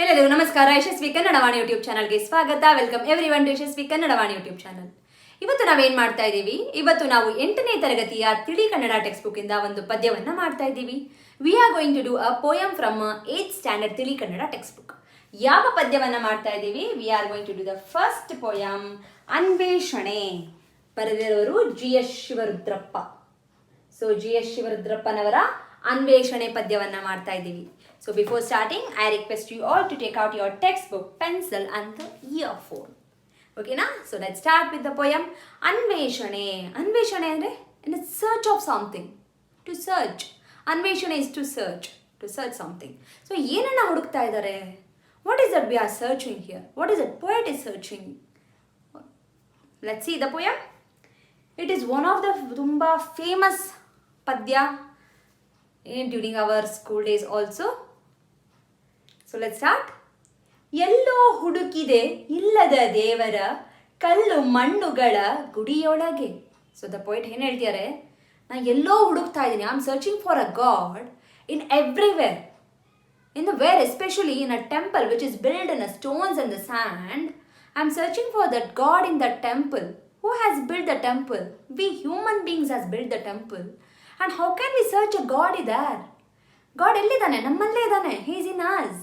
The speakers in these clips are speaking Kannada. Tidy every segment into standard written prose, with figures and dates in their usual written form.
ಎಲ್ಲರಿಗೂ ನಮಸ್ಕಾರ. ಯಶಸ್ವಿ ಕನ್ನಡವಾಣಿ ಯೂಟ್ಯೂಬ್ ಚಾನಲ್ಗೆ ಸ್ವಾಗತ. Welcome everyone to Yashasvi Kannadavani YouTube channel. ಇವತ್ತು ನಾವೇನ್ ಮಾಡ್ತಾ ಇದ್ದೀವಿ? ಇವತ್ತು ನಾವು 8ನೇ ತರಗತಿಯ ತಿಳಿ ಕನ್ನಡ ಟೆಕ್ಸ್ಟ್ ಬುಕ್ ಇಂದ ಒಂದು ಪದ್ಯವನ್ನ ಮಾಡ್ತಾ ಇದ್ದೀವಿ. We are going to do a poem from 8th standard Tili Kannada text book. ಯಾವ ಪದ್ಯವನ್ನ ಮಾಡ್ತಾ ಇದ್ದೀವಿ? We are going to do the first poem, Anveshane. ಬರೆದಿರೋರು GS ಶಿವರುದ್ರಪ್ಪ. ಸೊ GS ಶಿವರುದ್ರಪ್ಪನವರ ಅನ್ವೇಷಣೆ ಪದ್ಯವನ್ನ ಮಾಡ್ತಾ ಇದ್ದೀವಿ. So before starting, I request you all to take out your textbook, pencil and the earphone. Okay na? So let's start with the poem. Anveshane. Anveshane andre in search of something. To search. Anveshane is to search something. So ಏನನ್ನ ಹುಡುಕ್ತಾ ಇದ್ದಾರೆ? What is that we are searching here? What is it poet is searching? Let's see the poem. It is one of the ತುಂಬಾ famous padya during our school days also. So let's start. ಎಲ್ಲೋ ಹುಡುಕಿದೆ ಇಲ್ಲದ ದೇವರ ಕಲ್ಲು ಮಣ್ಣುಗಳ ಗುಡಿಯೊಳಗೆ. ಸೊ ದ ಪೋಯಿಟ್ ಏನು ಹೇಳ್ತಿದ್ದಾರೆ? ನಾ ಎಲ್ಲೋ ಹುಡುಕ್ತಾ ಇದ್ದೀನಿ. I am searching for a god in everywhere. In the where, especially in a temple which is build in a stones and the sand. I am searching for that god in that temple. Who has build the temple? We human beings has build the temple. And how can we search a god ಇದಾರ್? ಗಾಡ್ ಎಲ್ಲಿದ್ದಾನೆ? ನಮ್ಮಲ್ಲೇ ಇದ್ದಾನೆ. He is in us.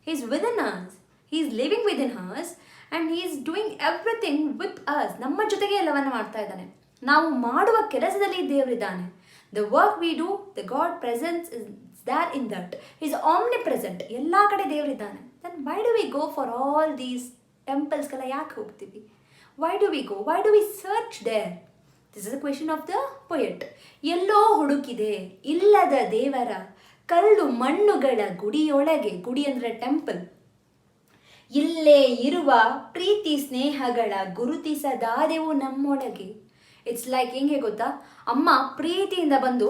He is within us. He is living within us and he is doing everything with us. ನಮ್ಮ ಜೊತೆಗೆ ಎಲ್ಲವನ್ನ ಮಾಡ್ತಾ ಇದ್ದಾನೆ. ನಾವು ಮಾಡುವ ಕೆಲಸದಲ್ಲಿ ದೇವರಿದ್ದಾನೆ. The work we do, the God presence is there in that. He is omnipresent. ಎಲ್ಲ ಕಡೆ ದೇವರಿದ್ದಾನೆ. Then why do we go for all these temples ಗೆಲ್ಲ ಯಾಕೆ ಹೋಗ್ತೀವಿ? Why do we go? Why do we search there? This is the question of the poet. ಎಲ್ಲೋ ಹುಡುಕಿದೆ ಇಲ್ಲದ ದೇವರ ಕಲ್ಲು ಮಣ್ಣುಗಳ ಗುಡಿಯೊಳಗೆ. ಗುಡಿ ಅಂದರೆ ಟೆಂಪಲ್. ಇಲ್ಲೇ ಇರುವ ಪ್ರೀತಿ ಸ್ನೇಹಗಳ ಗುರುತಿಸದಾದೆವು ನಮ್ಮೊಳಗೆ. ಇಟ್ಸ್ ಲೈಕ್ ಹೆಂಗೆ ಗೊತ್ತಾ? ಅಮ್ಮ ಪ್ರೀತಿಯಿಂದ ಬಂದು,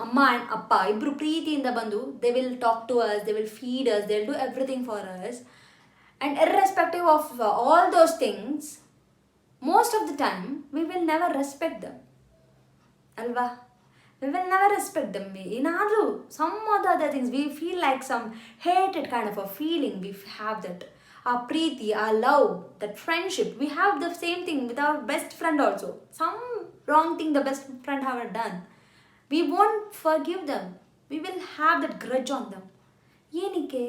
ಅಮ್ಮ ಆ್ಯಂಡ್ ಅಪ್ಪ ಇಬ್ಬರು ಪ್ರೀತಿಯಿಂದ ಬಂದು, they will talk to us, they will feed us, they will do everything for us. And irrespective of all those things, most of the time we will never respect them ಅಲ್ವಾ? We will never respect them. ಏನಾದರೂ some of the other things, we feel like some hated kind of a feeling. We have that, our preeti, our love, that friendship. We have the same thing with our best friend also. Some wrong thing the best friend have done, we won't forgive them. We will have that grudge on them. ಏನಕ್ಕೆ?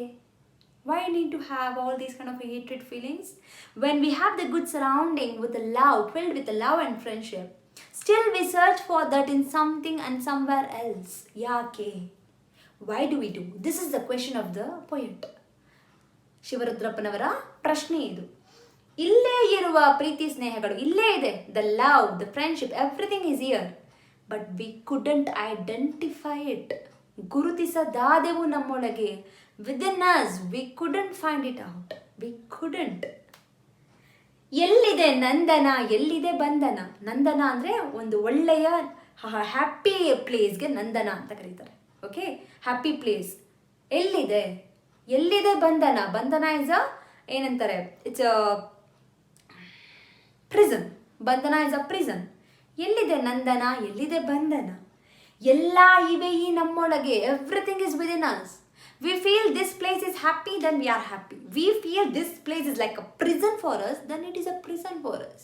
Why need to have all these kind of hatred feelings? When we have the good surrounding with the love, filled with the love and friendship, still we search for that in something and somewhere else. Yaake? Why do we do? This is the question of the poet. ಶಿವರುದ್ರಪ್ಪನವರ ಪ್ರಶ್ನೆ ಇದು. ಇಲ್ಲೇ ಇರುವ ಪ್ರೀತಿ ಸ್ನೇಹಗಳು ಇಲ್ಲೇ ಇದೆ. The love, the friendship, everything is here. But we couldn't identify it. ಗುರುತಿಸದಾದೆವು ನಮ್ಮೊಳಗೆ. Within us we couldn't find it out. We couldn't. ಎಲ್ಲಿದೆ ನಂದನ, ಎಲ್ಲಿದೆ ಬಂಧನ? ನಂದನ ಅಂದರೆ ಒಂದು ಒಳ್ಳೆಯ ಹ್ಯಾಪಿ ಪ್ಲೇಸ್ಗೆ ನಂದನ ಅಂತ ಕರೀತಾರೆ. ಓಕೆ, ಹ್ಯಾಪಿ ಪ್ಲೇಸ್ ಎಲ್ಲಿದೆ? ಎಲ್ಲಿದೆ ಬಂಧನ? ಬಂಧನ ಇಸ್ ಅ ಏನಂತಾರೆ? It's a prison. ಬಂಧನ ಇಸ್ ಅ ಪ್ರಿಸನ್. ಎಲ್ಲಿದೆ ನಂದನ? ಎಲ್ಲಿದೆ ಬಂಧನ? ಎಲ್ಲ ಇವೆ ಈ ನಮ್ಮೊಳಗೆ. Everything is within us. We feel this place is happy, then we are happy. We feel this place is like a prison for us, then it is a prison for us.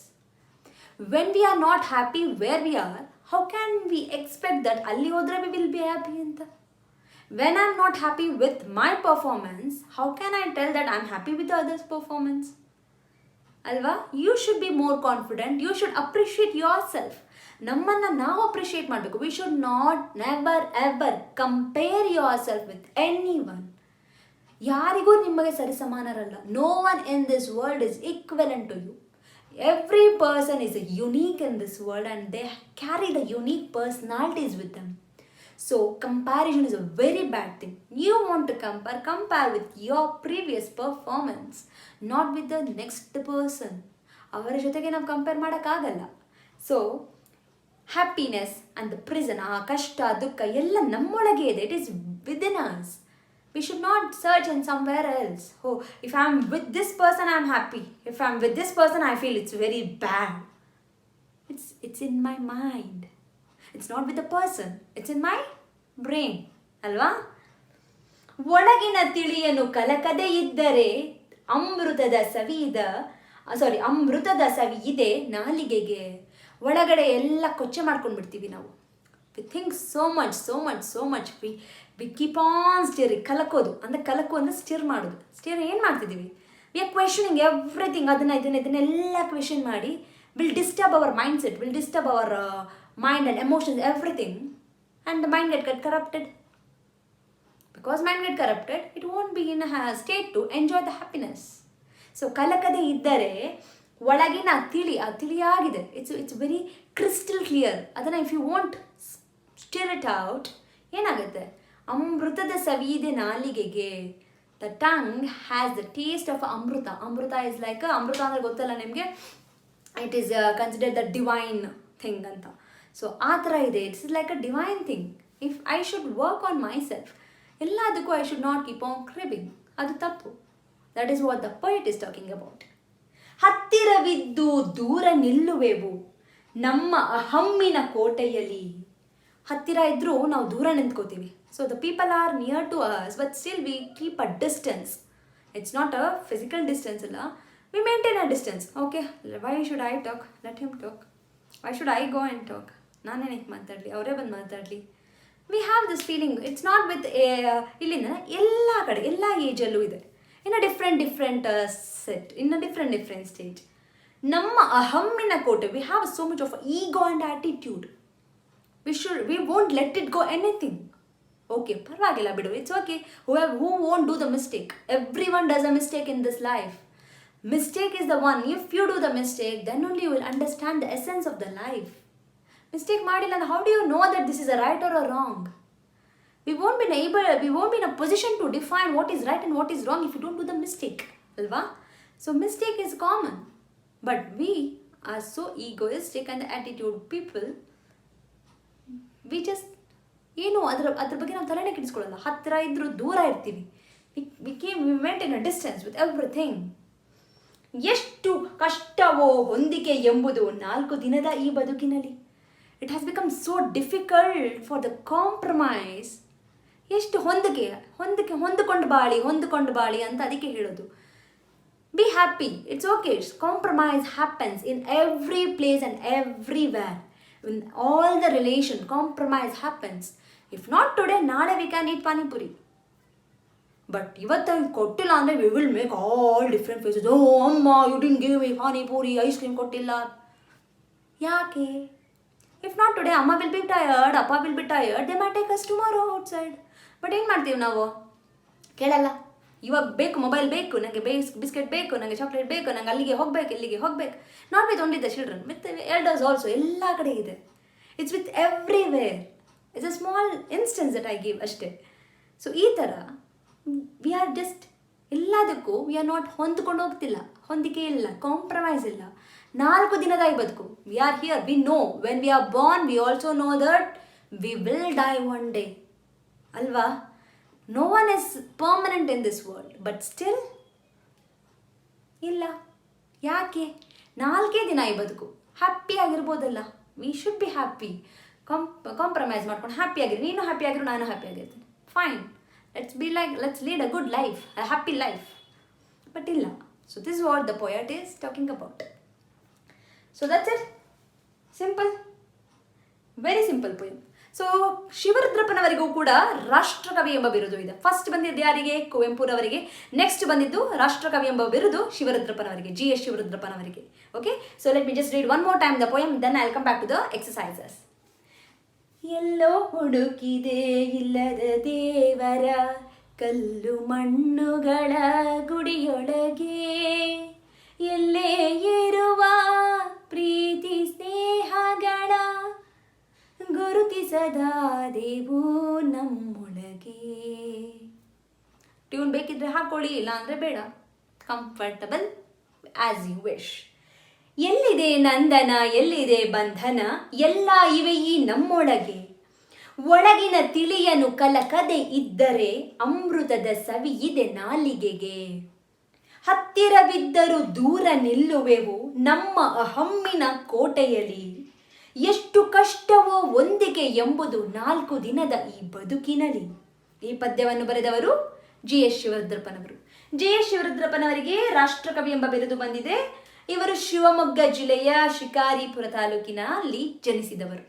When we are not happy where we are, how can we expect that alli hodre we will be happy anta? When I am not happy with my performance, how can I tell that I am happy with the others' performance? Alva? You should be more confident. You should appreciate yourself. ನಮ್ಮನ್ನು ನಾವು ಅಪ್ರಿಷಿಯೇಟ್ ಮಾಡಬೇಕು. We should not never ever compare yourself with anyone. ಯಾರಿಗೂ ನಿಮಗೆ ಸರಿಸಮಾನರಲ್ಲ. No one in this world is equivalent to you. Every person is unique in this world and they carry the unique personalities with them. So comparison is a very bad thing. You want to compare with your previous performance, not with the next person. ಅವರ ಜೊತೆಗೆ ನಾವು ಕಂಪೇರ್ ಮಾಡೋಕ್ಕಾಗಲ್ಲ. So happiness and the prison, ಆ ಕಷ್ಟ ದುಃಖ ಎಲ್ಲ ನಮ್ಮೊಳಗೆ ಇದೆ. It is within us. We should not search in somewhere else. Oh, if I am with this person I am happy, if I am with this person I feel it's very bad. It's in my mind. It's not with the person, it's in my brain ಅಲ್ವಾ? ಒಳಗಿನ ತಿಳಿಯನ್ನು ಕಲಕದೆ ಇದ್ದರೆ ಅಮೃತದ ಸವಿ ಇದೆ ನಾಲಿಗೆಗೆ. ಒಳಗಡೆ ಎಲ್ಲ ಕೊಚ್ಚೆ ಮಾಡ್ಕೊಂಡು ಬಿಡ್ತೀವಿ ನಾವು. We think so much we keep on steering. ಕಲಕೋದು ಅಂದರೆ ಸ್ಟಿರ್ ಮಾಡೋದು. ಸ್ಟಿರ್ ಏನು ಮಾಡ್ತಿದ್ದೀವಿ? We are questioning everything. ಇದನ್ನೆಲ್ಲ ಕ್ವೆಶನ್ ಮಾಡಿ will disturb our mindset, will disturb our mind and emotions, everything, and the mind get corrupted. Because mind get corrupted, it won't be in a state to enjoy the happiness. So ಕಲಕದೆ ಇದ್ದರೆ ಒಳಗಿನ ತಿಳಿಯಾಗಿದೆ. It's very crystal clear. ಅದನ್ನು if you want stir it out ಏನಾಗುತ್ತೆ? ಅಮೃತದ ಸವಿದೆ ನಾಲಿಗೆಗೆ. The tongue has the taste of amrita. Amrita is like, ಅಮೃತ ಅಂದರೆ ಗೊತ್ತಲ್ಲ ನಿಮಗೆ, it is considered the divine thing ಅಂತ. ಸೊ ಆ ಥರ ಇದೆ. It's like a divine thing. If I should work on myself, ಎಲ್ಲದಕ್ಕೂ I should not keep on craving. ಅದು ತಪ್ಪು. That is what the poet is talking about. ಹತ್ತಿರವಿದ್ದು ದೂರ ನಿಲ್ಲುವೆವು ನಮ್ಮ ಅಹಮ್ಮಿನ ಕೋಟೆಯಲ್ಲಿ. ಹತ್ತಿರ ಇದ್ದರೂ ನಾವು ದೂರ ನಿಂತ್ಕೋತೀವಿ. So the people are near to us, but still we keep a distance. It's not a physical distance ಅಲ್ಲ, we maintain a distance. Okay, why should I talk? Let him talk. Why should I go and talk? ನಾನೇನಕ್ಕೆ ಮಾತಾಡಲಿ, ಅವರೇ ಬಂದು ಮಾತಾಡಲಿ. We have this feeling. It's not with ಇಲ್ಲಿಂದ ಎಲ್ಲ ಕಡೆ ಎಲ್ಲ ಏಜಲ್ಲೂ ಇದೆ. In a different set, in a different stage. ನಮ್ಮ ಅಹಮ್ಮಿನ ಕೋಟೆ, we have so much of ego and attitude. We won't let it go anything. Okay, ಪರವಾಗಿಲ್ಲ ಬಿಡು, it's okay. Who won't do the mistake? Everyone does a mistake in this life. Mistake is the one. If you do the mistake, then only you will understand the essence of the life. Mistake madilla, how do you know that this is a right or a wrong? We won't be in a position to define what is right and what is wrong if you don't do the mistake. Alva? So mistake is common. But we are so egoistic and the attitude people, we just ಅದ್ರ ಬಗ್ಗೆ ನಾವು ತಲೆನೇ ಕೆಡಿಸ್ಕೊಳ್ಳಲ್ಲ. ಹತ್ತಿರ ಇದ್ರೂ ದೂರ ಇರ್ತೀವಿ. We maintain a distance with everything. ಎಷ್ಟು ಕಷ್ಟವೋ ಹೊಂದಿಕೆ ಎಂಬುದು 4 ದಿನದ ಈ ಬದುಕಿನಲ್ಲಿ. It has become so difficult for the compromise. ಎಷ್ಟು ಹೊಂದಿಕೊಂಡು ಬಾಳಿ ಅಂತ ಅದಕ್ಕೆ ಹೇಳೋದು. Be happy, it's okay. Compromise happens in every place and everywhere. In all the relation compromise happens. If not today, ನಾಳೆ we can eat panipuri. But ಇವತ್ತು ಕೊಟ್ಟಿಲ್ಲ ಅಂದರೆ we will make all different faces. Oh amma, you didn't give me panipuri, ice cream ಕೊಟ್ಟಿಲ್ಲ. ಯಾಕೆ? If not today, amma will B tired, ಅಪ್ಪ will be tired, they my take us tomorrow outside. But ಏನು ಮಾಡ್ತೀವಿ ನಾವು? ಕೇಳಲ್ಲ. ಇವಾಗ ಬೇಕು, ಮೊಬೈಲ್ ಬೇಕು, ನನಗೆ ಬಿಸ್ಕೆಟ್ ಬೇಕು, ನನಗೆ ಚಾಕ್ಲೇಟ್ ಬೇಕು, ನನಗೆ ಅಲ್ಲಿಗೆ ಹೋಗ್ಬೇಕು, ಇಲ್ಲಿಗೆ ಹೋಗ್ಬೇಕು. Not with only the children, with elders also. ಎಲ್ಲ ಕಡೆ ಇದೆ. It's with everywhere. It's a small instance that I give ಅಷ್ಟೇ. ಸೊ ಈ ಥರ ವಿ ಆರ್ ಜಸ್ಟ್ ಎಲ್ಲದಕ್ಕೂ ವಿ ಆರ್ ನಾಟ್ ಹೊಂದ್ಕೊಂಡು ಹೋಗ್ತಿಲ್ಲ. ಹೊಂದಿಕೆ ಇಲ್ಲ, ಕಾಂಪ್ರಮೈಸ್ ಇಲ್ಲ. 4 ದಿನದ ಈ ಬದುಕು. We are here, we know when we are born, we also know that we will die one day. ಅಲ್ವಾ? No one is permanent in this world. But still ಇಲ್ಲ. ಯಾಕೆ? 4 ದಿನ ಈ ಬದುಕು. ಹ್ಯಾಪಿ ಆಗಿರ್ಬೋದಲ್ಲ. We should be happy. Compromise ಮಾಡ್ಕೊಂಡು ಹ್ಯಾಪಿ ಆಗಿರಿ. ನೀನು ಹ್ಯಾಪಿ ಆಗಿರು, ನಾನು ಹ್ಯಾಪಿ ಆಗಿರ್ತೀನಿ. Fine. Let's lead a good life, a happy life. But illa. So this is what the poet is talking about. So that's it. Simple. Very simple poem. So ಶಿವರುದ್ರಪ್ಪನವರಿಗೂ ಕೂಡ ರಾಷ್ಟ್ರಕವಿ ಎಂಬ ಬಿರುದು ಇದೆ. ಫಸ್ಟ್ ಬಂದಿದ್ದು ಯಾರಿಗೆ? ಕುವೆಂಪುರವರಿಗೆ. ನೆಕ್ಸ್ಟ್ ಬಂದಿದ್ದು ರಾಷ್ಟ್ರಕವಿ ಎಂಬ ಬಿರುದು ಶಿವರುದ್ರಪ್ಪನವರಿಗೆ, GS ಶಿವರುದ್ರಪ್ಪನವರಿಗೆ. Okay, so let me just read one more time the poem, then I'll come back to the exercises. ಎಲ್ಲೋ ಹುಡುಕಿದೆ ಇಲ್ಲದ ದೇವರ ಕಲ್ಲು ಮಣ್ಣುಗಳ ಗುಡಿಯೊಳಗೆ, ಎಲ್ಲೇ ಇರುವ ಪ್ರೀತಿ ಸ್ನೇಹಗಳ ಗುರುತಿಸದಾದೆವು ನಮ್ಮೊಳಗೆ. ಟ್ಯೂನ್ ಬೇಕಿದ್ರೆ ಹಾಕೊಳ್ಳಿ, ಇಲ್ಲ ಅಂದರೆ ಬೇಡ. Comfortable as you wish. ಎಲ್ಲಿದೆ ನಂದನ, ಎಲ್ಲಿದೆ ಬಂಧನ, ಎಲ್ಲ ಇವೆ ಈ ನಮ್ಮೊಳಗೆ. ಒಳಗಿನ ತಿಳಿಯನು ಕಲಕದೆ ಇದ್ದರೆ ಅಮೃತದ ಸವಿ ಇದೆ ನಾಲಿಗೆಗೆ. ಹತ್ತಿರವಿದ್ದರೂ ದೂರ ನಿಲ್ಲುವೆವು ನಮ್ಮ ಅಹಮ್ಮಿನ ಕೋಟೆಯಲ್ಲಿ. ಎಷ್ಟು ಕಷ್ಟವೋ ಹೊಂದಿಕೆ ಎಂಬುದು 4 ದಿನದ ಈ ಬದುಕಿನಲ್ಲಿ. ಈ ಪದ್ಯವನ್ನು ಬರೆದವರು GS ಶಿವರುದ್ರಪ್ಪನವರು. GS ಶಿವರುದ್ರಪ್ಪನವರಿಗೆ ರಾಷ್ಟ್ರಕವಿ ಎಂಬ ಬಿರುದು ಬಂದಿದೆ. ಇವರು ಶಿವಮೊಗ್ಗ ಜಿಲ್ಲೆಯ ಶಿಕಾರಿಪುರ ತಾಲೂಕಿನಲ್ಲಿ ಜನಿಸಿದವರು.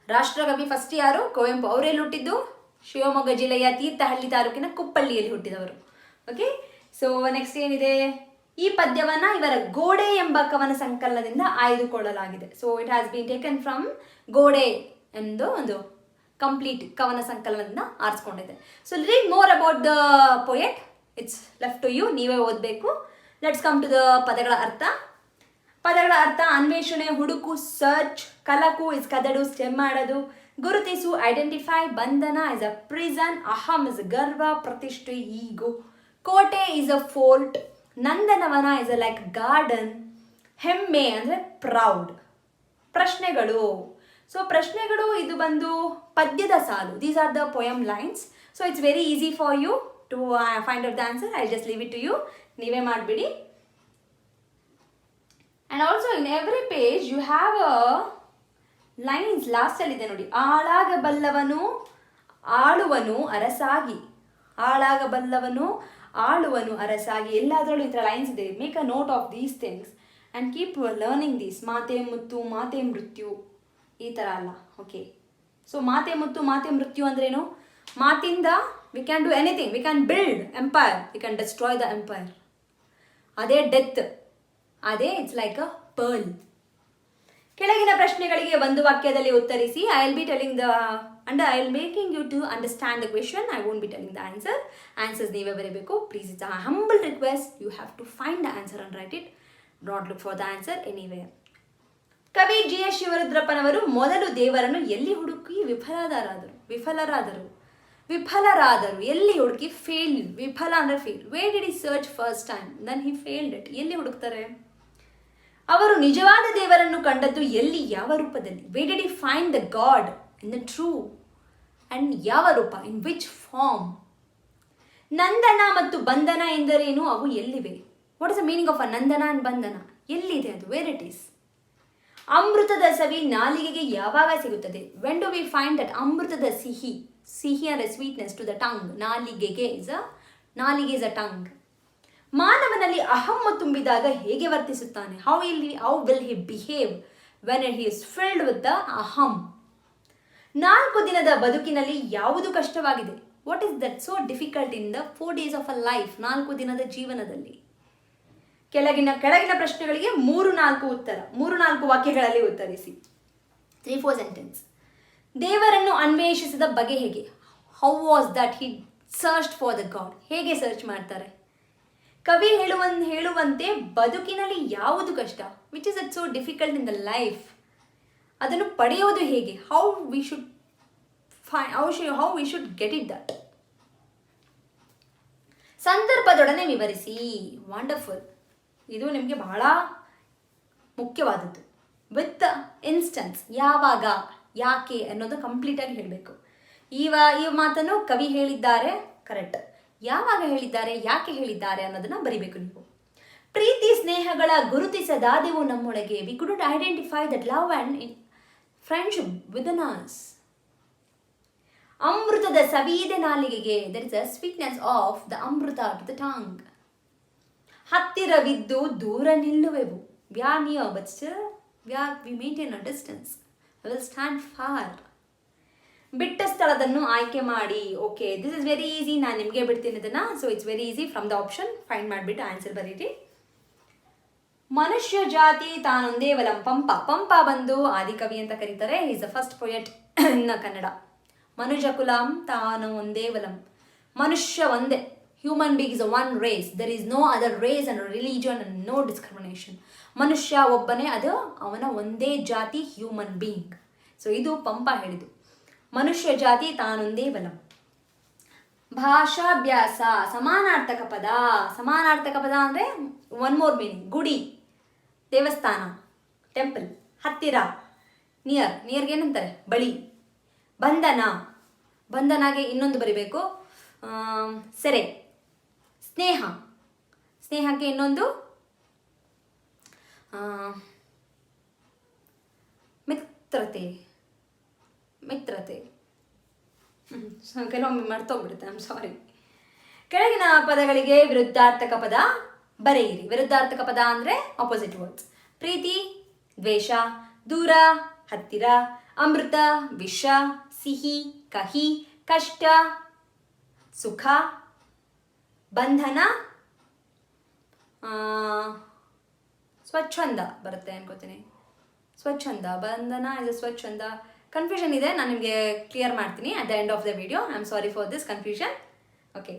ರಾಷ್ಟ್ರಕವಿ ಫಸ್ಟ್ ಯಾರು? ಕುವೆಂಪು. ಅವರೆಲ್ಲಿ ಹುಟ್ಟಿದ್ದು? ಶಿವಮೊಗ್ಗ ಜಿಲ್ಲೆಯ ತೀರ್ಥಹಳ್ಳಿ ತಾಲೂಕಿನ ಕುಪ್ಪಳ್ಳಿಯಲ್ಲಿ ಹುಟ್ಟಿದವರು. ಓಕೆ, ಸೊ ನೆಕ್ಸ್ಟ್ ಏನಿದೆ? ಈ ಪದ್ಯವನ್ನ ಇವರ ಗೋಡೆ ಎಂಬ ಕವನ ಸಂಕಲನದಿಂದ ಆಯ್ದುಕೊಳ್ಳಲಾಗಿದೆ. So it has been taken from Gode ಎಂದು ಒಂದು ಕಂಪ್ಲೀಟ್ ಕವನ ಸಂಕಲನದಿಂದ ಆರಿಸ್ಕೊಂಡಿದೆ. So read more about the poet. It's left to you, ನೀವೇ ಓದಬೇಕು. ಲೆಟ್ಸ್ ಕಮ್ ಟು ದ ಪದಗಳ ಅರ್ಥ. ಪದಗಳ ಅರ್ಥ: ಅನ್ವೇಷಣೆ, ಹುಡುಕು, ಸರ್ಚ್. ಕಲಕು ಇಸ್ ಕದಡು, ಸ್ಟೆಮ್ ಮಾಡೋದು. ಗುರುತಿಸು, ಐಡೆಂಟಿಫೈ. ಬಂಧನ ಇಸ್ ಅ ಪ್ರಿಸನ್. ಅಹಂ ಇಸ್ ಗರ್ವ, ಪ್ರತಿಷ್ಠೆ, ಈಗೋ. ಕೋಟೆ ಇಸ್ ಅ ಫೋರ್ಟ್. ನಂದನವನ ಇಸ್ ಅ ಲೈಕ್ ಗಾರ್ಡನ್. ಹೆಮ್ಮೆ ಅಂದರೆ ಪ್ರೌಡ್. ಪ್ರಶ್ನೆಗಳು. ಸೊ ಪ್ರಶ್ನೆಗಳು ಇದು ಬಂದು ಪದ್ಯದ ಸಾಲು. These are the poem lines. So it's very easy for you to find out the answer. I just leave it to you. ನೀವೇ ಮಾಡಿಬಿಡಿ. And also in every page you have a lines. ಲಾಸ್ಟಲ್ಲಿದೆ ನೋಡಿ. ಆಳಾಗಬಲ್ಲವನು ಆಳುವನು ಅರಸಾಗಿ. ಆಳಾಗಬಲ್ಲವನು ಆಳುವನು ಅರಸಾಗಿ. ಎಲ್ಲದರಲ್ಲೂ ಈ ಥರ ಲೈನ್ಸ್ ಇದೆ. Make a note of these things and keep learning these. ಮಾತೆ ಮುತ್ತು, ಮಾತೆ ಮೃತ್ಯು, ಈ ಥರ ಅಲ್ಲ. ಓಕೆ, ಸೊ ಮಾತೆ ಮುತ್ತು, ಮಾತೆ ಮೃತ್ಯು ಅಂದ್ರೇನು? ಮಾತಿಂದ we can do anything. We can build empire, we can destroy the empire. ಅದೇ ಡೆತ್, ಅದೇ ಇಟ್ಸ್ ಲೈಕ್ ಅ ಪರ್ಲ್. ಕೆಳಗಿನ ಪ್ರಶ್ನೆಗಳಿಗೆ ಒಂದು ವಾಕ್ಯದಲ್ಲಿ ಉತ್ತರಿಸಿ. I will be telling the I will making you to understand the question. I won't be telling the answer. Answers ನೀವೇ ಬರೀಬೇಕು. Please, it's a humble request. You have to find the answer and write it. Don't look for the answer anywhere. ಕವಿ GS ಶಿವರುದ್ರಪ್ಪನವರು ಮೊದಲು ದೇವರನ್ನು ಎಲ್ಲಿ ಹುಡುಕಿ ವಿಫಲರಾದರು. ಎಲ್ಲಿ ಹುಡುಕಿ? ಫೇಲ್. ವಿಫಲ ಅಂದರೆ fail. Where did he search first time? Then he failed it. ಎಲ್ಲಿ ಹುಡುಕ್ತಾರೆ? ಅವರು ನಿಜವಾದ ದೇವರನ್ನು ಕಂಡದ್ದು ಎಲ್ಲಿ, ಯಾವ ರೂಪದಲ್ಲಿ? Where did he find the god? In the true. And ಯಾವ ರೂಪ? In which form? ನಂದನ ಮತ್ತು ಬಂಧನ ಎಂದರೇನು? ಅವು ಎಲ್ಲಿವೆ? What is the meaning of a nandana and bandhana? ಎಲ್ಲಿದೆ ಅದು? Where it is? ಅಮೃತದ ಸವಿ ನಾಲಿಗೆಗೆ ಯಾವಾಗ ಸಿಗುತ್ತದೆ? When do we find that? ಅಮೃತದ ಸಿಹಿ. ಸಿಹಿ ಅಂದರೆ ಸ್ವೀಟ್ನೆಸ್ ಟು ದ ಟಂಗ್. ನಾಲಿಗೆ ಇಸ್ ಅ ಟಂಗ್. ಮಾನವನಲ್ಲಿ ಅಹಂ ತುಂಬಿದಾಗ ಹೇಗೆ ವರ್ತಿಸುತ್ತಾನೆ? How will he behave when he is filled with the aham? 4 ದಿನದ ಬದುಕಿನಲ್ಲಿ ಯಾವುದು ಕಷ್ಟವಾಗಿದೆ? What is that so difficult in the 4 days of a life? 4 ದಿನದ ಜೀವನದಲ್ಲಿ. ಕೆಳಗಿನ ಪ್ರಶ್ನೆಗಳಿಗೆ 3-4 ಉತ್ತರ, 3-4 ವಾಕ್ಯಗಳಲ್ಲಿ ಉತ್ತರಿಸಿ. 3-4 ಸೆಂಟೆನ್ಸ್. ದೇವರನ್ನು ಅನ್ವೇಷಿಸಿದ ಬಗೆ ಹೇಗೆ? How was that he searched for the God? ಹೇಗೆ ಸರ್ಚ್ ಮಾಡ್ತಾರೆ? ಕವಿ ಹೇಳುವಂತೆ ಬದುಕಿನಲ್ಲಿ ಯಾವುದು ಕಷ್ಟ? Which is it so difficult in the life? ಅದನ್ನು ಪಡೆಯೋದು ಹೇಗೆ? How we should get it that? ಸಂದರ್ಭದೊಡನೆ ವಿವರಿಸಿ. ವಂಡರ್ಫುಲ್. ಇದು ನಿಮಗೆ ಬಹಳ ಮುಖ್ಯವಾದದ್ದು. With instance. ಯಾವಾಗ, ಯಾಕೆ ಅನ್ನೋದು ಕಂಪ್ಲೀಟಾಗಿ ಹೇಳಬೇಕು. ಈ ಮಾತನ್ನು ಕವಿ ಹೇಳಿದ್ದಾರೆ, ಕರೆಕ್ಟ್. ಯಾವಾಗ ಹೇಳಿದ್ದಾರೆ, ಯಾಕೆ ಹೇಳಿದ್ದಾರೆ ಅನ್ನೋದನ್ನ ಬರಿಬೇಕು ನೀವು. ಪ್ರೀತಿ ಸ್ನೇಹಗಳ ಗುರುತಿಸದಾದೆವು ನಮ್ಮೊಳಗೆ. We couldn't identify that love and friendship within us. ಅಮೃತದ ಸವಿಯಿದೆ ನಾಲಿಗೆಗೆ. There is a sweetness of the amrita to the tongue. ಹತ್ತಿರವಿದ್ದು ದೂರ ನಿಲ್ಲುವೆವು. We are near but still we maintain a distance. We will stand for. ಬಿಟ್ಟ ಸ್ಥಳದನ್ನು ಆಯ್ಕೆ ಮಾಡಿ. Okay, this is very easy. ನಾನು ನಿಮಗೆ ಬಿಡ್ತೀನಿ ಇದನ್ನು. So it's very easy. From the option find ಮಾಡಿಬಿಟ್ಟು ಆನ್ಸರ್ ಬರೀರಿ. ಮನುಷ್ಯ ಜಾತಿ ತಾನೊಂದೇ ವಲಂ. ಪಂಪ ಬಂದು ಆದಿಕವಿ ಅಂತ ಕರೀತಾರೆ. Is the first poet in Kannada. ಮನುಜ ಕುಲಂ ತಾನು ಒಂದೇ ವಲಂ. ಮನುಷ್ಯ ಒಂದೇ. Human being is one race. There is no other race and religion and no discrimination. ಮನುಷ್ಯ ಒಬ್ಬನೇ, ಅದು ಅವನ ಒಂದೇ ಜಾತಿ, ಹ್ಯೂಮನ್ ಬೀಯಿಂಗ್. ಸೊ ಇದು ಪಂಪ ಹೇಳಿದ್ದು. ಮನುಷ್ಯ ಜಾತಿ ತಾನೊಂದೇ ವಲಂ. ಭಾಷಾಭ್ಯಾಸ. ಸಮಾನಾರ್ಥಕ ಪದ. ಸಮಾನಾರ್ಥಕ ಪದ ಅಂದರೆ ಒನ್ ಮೋರ್ ಮೀನಿಂಗ್. ಗುಡಿ, ದೇವಸ್ಥಾನ, ಟೆಂಪಲ್. ಹತ್ತಿರ, ನಿಯರ್ಗೆ ಏನಂತಾರೆ? ಬಳಿ. ಬಂಧನಾಗೆ ಇನ್ನೊಂದು ಬರಿಬೇಕು, ಸೆರೆ. ಸ್ನೇಹಕ್ಕೆ ಇನ್ನೊಂದು ಮಿತ್ರತೆ. ಕೆಲವೊಮ್ಮೆ ಮರ್ತೋಗ್ಬಿಡುತ್ತೆ, ಐ ಆಮ್ ಸಾರಿ. ಕೆಳಗಿನ ಪದಗಳಿಗೆ ವಿರುದ್ಧಾರ್ಥಕ ಪದ ಬರೆಯಿರಿ. ವಿರುದ್ಧಾರ್ಥಕ ಪದ ಅಂದರೆ ಆಪೋಸಿಟ್ ವರ್ಡ್ಸ್. ಪ್ರೀತಿ, ದ್ವೇಷ, ದೂರ, ಹತ್ತಿರ, ಅಮೃತ, ವಿಷ, ಸಿಹಿ, ಕಹಿ, ಕಷ್ಟ, ಸುಖ, ಬಂಧನ, ಸ್ವಚ್ಛಂದ ಬರುತ್ತೆ ಅನ್ಕೋತೀನಿ. ಸ್ವಚ್ಛಂದ, ಬಂಧನ ಇಸ್ ಸ್ವಚ್ಛಂದ. ಕನ್ಫ್ಯೂಷನ್ ಇದೆ, ನಾನು ನಿಮಗೆ ಕ್ಲಿಯರ್ ಮಾಡ್ತೀನಿ at the end of the video. I am sorry for this confusion. Okay,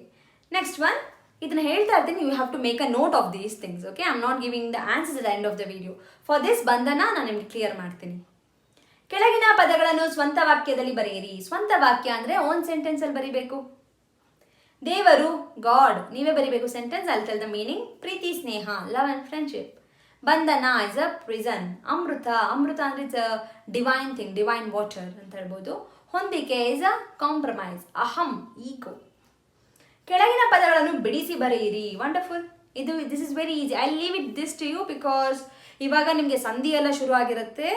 next one. ಇದನ್ನ ಹೇಳ್ತಾ ಇರ್ತೀನಿ, you have to make a note of these things. Okay, I am not giving the answers at the end of the video. For this ಬಂಧನ ನಾನು ನಿಮ್ಗೆ ಕ್ಲಿಯರ್ ಮಾಡ್ತೀನಿ. ಕೆಳಗಿನ ಪದಗಳನ್ನು ಸ್ವಂತ ವಾಕ್ಯದಲ್ಲಿ ಬರೆಯಿರಿ. ಸ್ವಂತ ವಾಕ್ಯ ಅಂದರೆ ಓನ್ ಸೆಂಟೆನ್ಸಲ್ಲಿ ಬರೀಬೇಕು. ದೇವರು, ಗಾಡ್, ನೀವೇ ಬರೀಬೇಕು sentence. I will tell the meaning. ಪ್ರೀತಿ, ಸ್ನೇಹ, ಲವ್ ಆ್ಯಂಡ್ ಫ್ರೆಂಡ್ಶಿಪ್. ಬಂಧನ ಇಸ್ ಅ ಪ್ರಿಸನ್. ಅಮೃತ, ಅಮೃತ ಅಂದರೆ it's a divine thing, divine water ಅಂತ ಹೇಳ್ಬೋದು. ಹೊಂದಿಕೆ ಇಸ್ ಅ ಕಾಂಪ್ರಮೈಸ್. ಅಹಂ, ಈಗೋ. ಕೆಳಗಿನ ಪದಗಳನ್ನು ಬಿಡಿಸಿ ಬರೆಯಿರಿ. Wonderful. This is very easy. I leave it this to you because ಇವಾಗ ನಿಮಗೆ ಸಂಧಿ ಎಲ್ಲ ಶುರು ಆಗಿರುತ್ತೆ.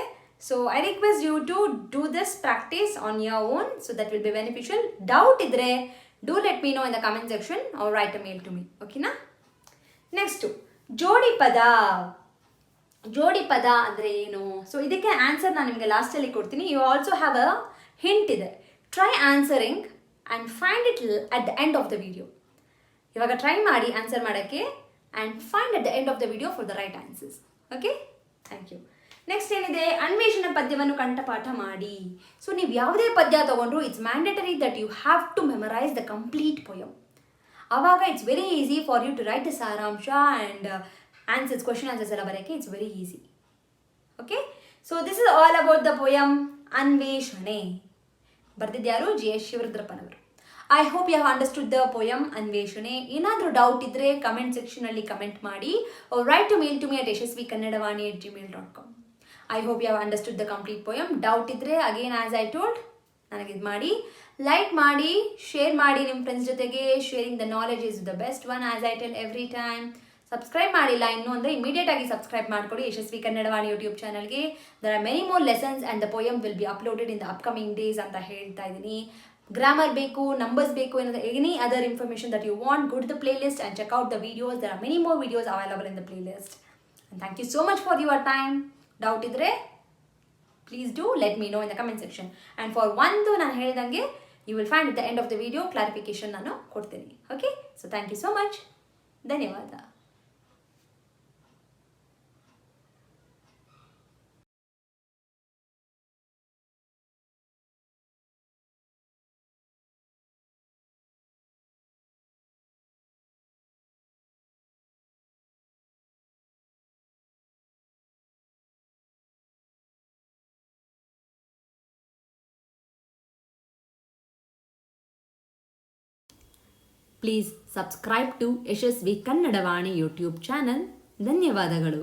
So I request you to do this practice on your own, so that will be beneficial. Doubt ಇದ್ರೆ do let me know in the comment section or write a mail to me. ಓಕೆನಾ? ನೆಕ್ಸ್ಟು ಜೋಡಿ ಪದ. ಜೋಡಿ ಪದ ಅಂದರೆ ಏನು? ಸೊ ಇದಕ್ಕೆ ಆನ್ಸರ್ ನಾನು ನಿಮಗೆ ಲಾಸ್ಟಲ್ಲಿ ಕೊಡ್ತೀನಿ. You also have a hint ಇದೆ. Try answering and find it at the end of the video. ಇವಾಗ ಟ್ರೈ ಮಾಡಿ ಆನ್ಸರ್ ಮಾಡೋಕ್ಕೆ and find at the end of the video for the right answers. Okay, thank you. Next ಏನಿದೆ? ಅನ್ವೇಷಣ ಪದ್ಯವನ್ನು ಕಂಠಪಾಠ ಮಾಡಿ. ಸೊ ನೀವು ಯಾವುದೇ ಪದ್ಯ ತೊಗೊಂಡ್ರು it's mandatory that you have to memorize the complete poem. ಆವಾಗ it's very easy for you to write the saramsha and answers, question answers ಎಲ್ಲ ಬರೋಕ್ಕೆ it's very easy. Okay, so this is all about the poem Anveshane. ಬರೆದಿದ್ಯಾರು? ಜಿ.ಎಸ್. ಶಿವರುದ್ರಪ್ಪನವರು. I hope you have understood the poem Anveshane. ಏನಾದರೂ ಡೌಟ್ ಇದ್ದರೆ ಕಮೆಂಟ್ ಸೆಕ್ಷನಲ್ಲಿ ಕಮೆಂಟ್ ಮಾಡಿ. Write to mail to me at yashasvikannadavani@gmail.com. I hope you have understood the complete poem. Doubt ಇದ್ದರೆ ಅಗೇನ್ ಆ್ಯಸ್ ಐ ಟೋಲ್ಡ್ ನನಗೆ ಇದು ಮಾಡಿ, ಲೈಕ್ ಮಾಡಿ, ಶೇರ್ ಮಾಡಿ ನಿಮ್ಮ ಫ್ರೆಂಡ್ಸ್ ಜೊತೆಗೆ. Sharing the knowledge is the best one as I tell every time. Subscribe ಮಾಡಿಲ್ಲ ಇನ್ನೂ ಅಂದರೆ ಇಮಿಡಿಯೇಟ್ ಆಗಿ ಸಬ್ಸ್ಕ್ರೈಬ್ ಮಾಡಿಕೊಡಿ ಯಶಸ್ವಿ ಕನ್ನಡವಾಣಿ ಯೂಟ್ಯೂಬ್ ಚಾನಲ್ಗೆ. There are many more lessons and the poem will be uploaded in the upcoming days ಅಂತ ಹೇಳ್ತಾ ಇದ್ದೀನಿ. ಗ್ರಾಮರ್ ಬೇಕು, ನಂಬರ್ಸ್ ಬೇಕು, any other information that you want, go to the playlist and check out the videos. There are many more videos available in the playlist. And thank you so much for your time. Doubt idre please do let me know in the comment section. And for one though ನಾನು ಹೇಳಿದಂಗೆ you will find at the end of the video clarification ನಾನು ಕೊಡ್ತೀನಿ. Okay, so thank you so much. ಧನ್ಯವಾದ. Please subscribe to Yashasvi Kannadavani YouTube channel. ಧನ್ಯವಾದಗಳು.